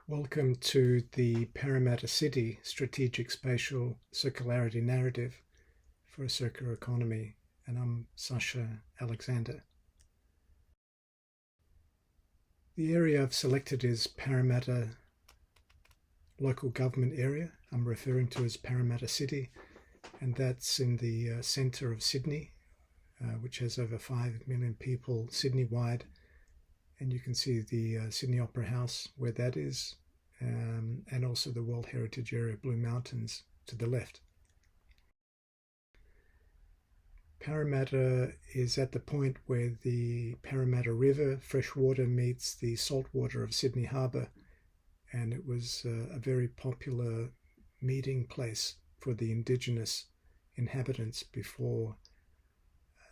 Welcome to the Parramatta City Strategic Spatial Circularity Narrative for a Circular Economy, and I'm Sasha Alexander. The area I've selected is Parramatta local government area. I'm referring to as Parramatta City, and that's in the centre of Sydney, which has over 5 million people Sydney-wide. And you can see the Sydney Opera House where that is, and also the World Heritage Area Blue Mountains to the left. Parramatta is at the point where the Parramatta River freshwater meets the saltwater of Sydney Harbour, and it was a very popular meeting place for the indigenous inhabitants before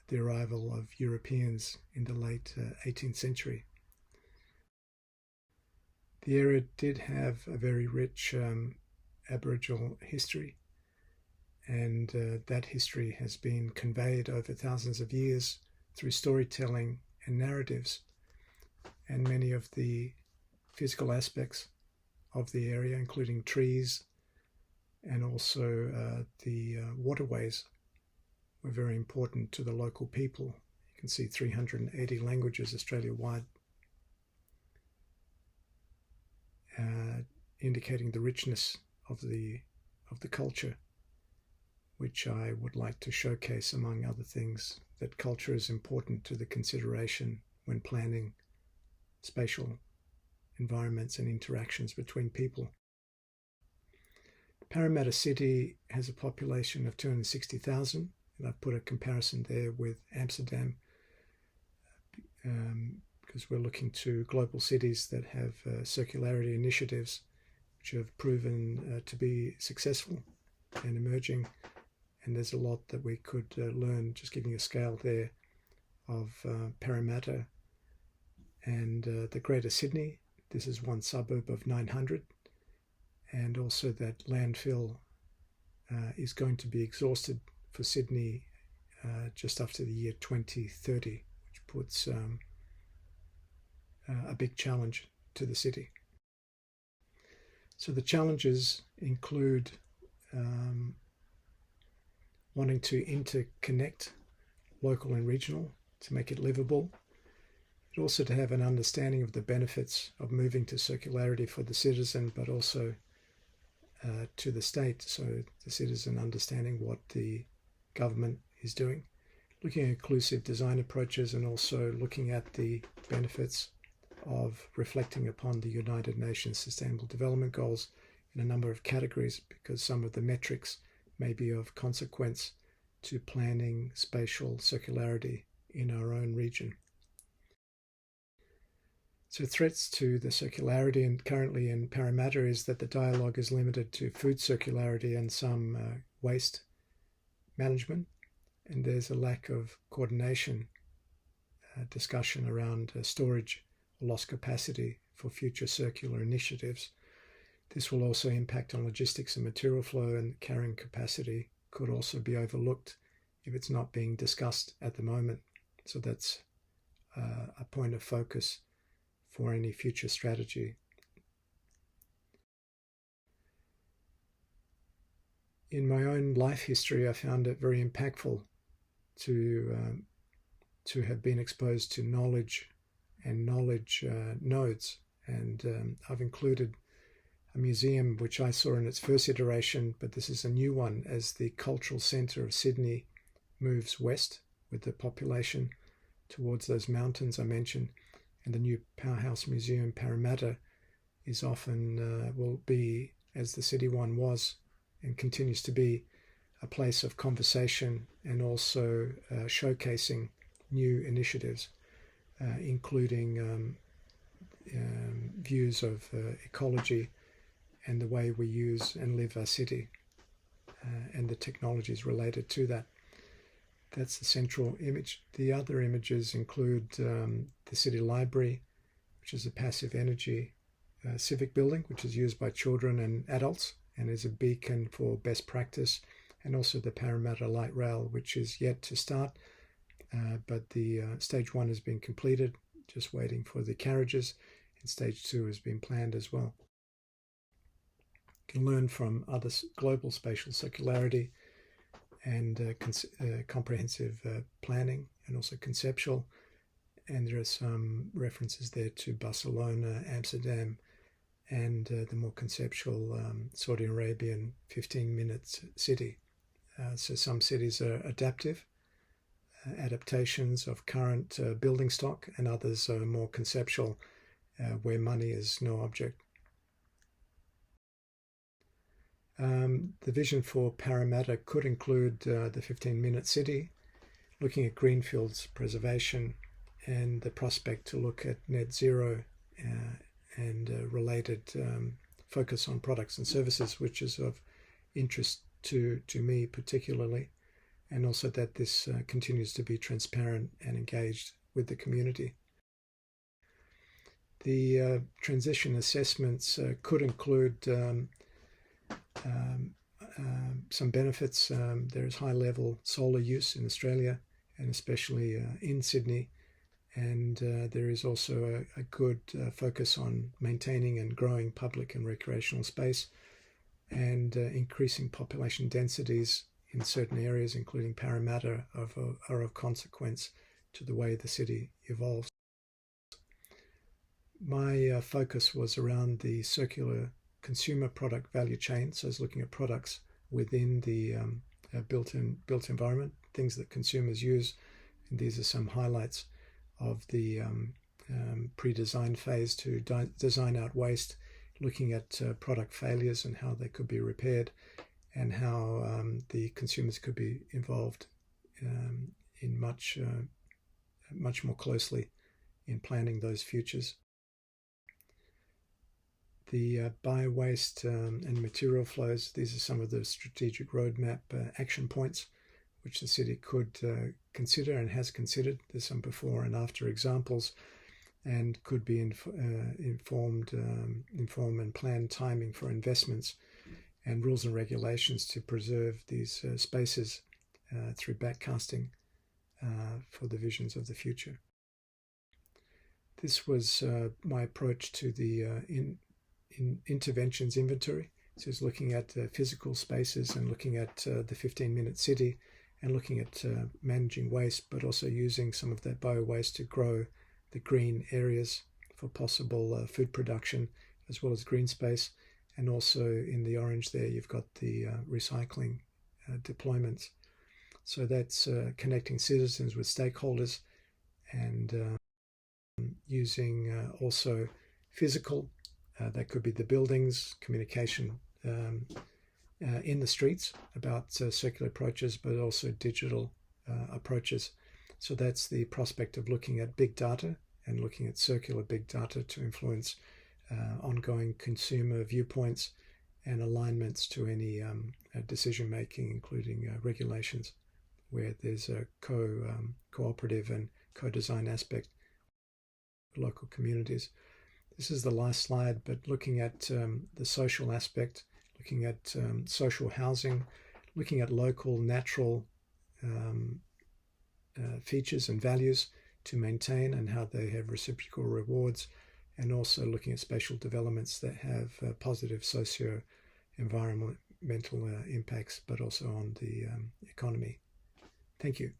the arrival of Europeans in the late 18th century. The area did have a very rich Aboriginal history, and that history has been conveyed over thousands of years through storytelling and narratives, and many of the physical aspects of the area, including trees and also the waterways, were very important to the local people. You can see 380 languages Australia-wide, indicating the richness of the culture, which I would like to showcase, among other things, that culture is important to the consideration when planning spatial environments and interactions between people. Parramatta City has a population of 260,000, and I've put a comparison there with Amsterdam, because we're looking to global cities that have circularity initiatives which have proven to be successful and emerging. And there's a lot that we could learn, just giving a scale there, of Parramatta and the Greater Sydney. This is one suburb of 900, and also that landfill is going to be exhausted for Sydney just after the year 2030, which puts a big challenge to the city. So the challenges include wanting to interconnect local and regional to make it livable, but also to have an understanding of the benefits of moving to circularity for the citizen, but also to the state, so the citizen understanding what the government is doing, looking at inclusive design approaches, and also looking at the benefits of reflecting upon the United Nations Sustainable Development Goals in a number of categories, because some of the metrics may be of consequence to planning spatial circularity in our own region. So threats to the circularity, and currently in Parramatta, is that the dialogue is limited to food circularity and some waste management, and there's a lack of coordination discussion around storage or lost capacity for future circular initiatives. This will also impact on logistics and material flow, and carrying capacity could also be overlooked if it's not being discussed at the moment. So that's a point of focus for any future strategy. In my own life history, I found it very impactful to have been exposed to knowledge and knowledge nodes, and I've included a museum which I saw in its first iteration, but this is a new one as the cultural centre of Sydney moves west with the population towards those mountains I mentioned. And the new Powerhouse Museum Parramatta is often, will be, as the city one was and continues to be, a place of conversation and also showcasing new initiatives, including views of ecology and the way we use and live our city, and the technologies related to that. That's the central image. The other images include the City Library, which is a passive energy civic building, which is used by children and adults and is a beacon for best practice, and also the Parramatta Light Rail, which is yet to start, but the stage 1 has been completed, just waiting for the carriages, and stage 2 has been planned as well. can learn from other global spatial circularity and comprehensive planning, and also conceptual. And there are some references there to Barcelona, Amsterdam, and the more conceptual Saudi Arabian 15-minute city. So some cities are adaptive, adaptations of current building stock, and others are more conceptual, where money is no object. The vision for Parramatta could include the 15-minute city, looking at greenfields preservation, and the prospect to look at net zero and related focus on products and services, which is of interest to me particularly, and also that this continues to be transparent and engaged with the community. The transition assessments could include some benefits. There is high-level solar use in Australia, and especially in Sydney, and there is also a good focus on maintaining and growing public and recreational space, and increasing population densities in certain areas, including Parramatta, are of consequence to the way the city evolves. My focus was around the circular consumer product value chain, so I was looking at products within the built environment, things that consumers use, and these are some highlights of the pre-design phase to design out waste, looking at product failures and how they could be repaired, and how the consumers could be involved in much more closely in planning those futures. The bio-waste and material flows, these are some of the strategic roadmap action points which the city could consider and has considered. There's some before and after examples, and could be inform and plan timing for investments and rules and regulations to preserve these spaces through backcasting for the visions of the future. This was my approach to the interventions inventory. So it's looking at physical spaces and looking at the 15-minute city, and looking at managing waste, but also using some of that bio-waste to grow the green areas for possible food production, as well as green space. And also in the orange there, you've got the recycling deployments. So that's connecting citizens with stakeholders, and using also physical, that could be the buildings, communication in the streets about circular approaches, but also digital approaches. So that's the prospect of looking at big data and looking at circular big data to influence ongoing consumer viewpoints and alignments to any decision making, including regulations, where there's a cooperative and co-design aspect for local communities. This is the last slide, but looking at the social aspect, looking at social housing, looking at local natural features and values to maintain and how they have reciprocal rewards, and also looking at spatial developments that have positive socio-environmental impacts, but also on the economy. Thank you.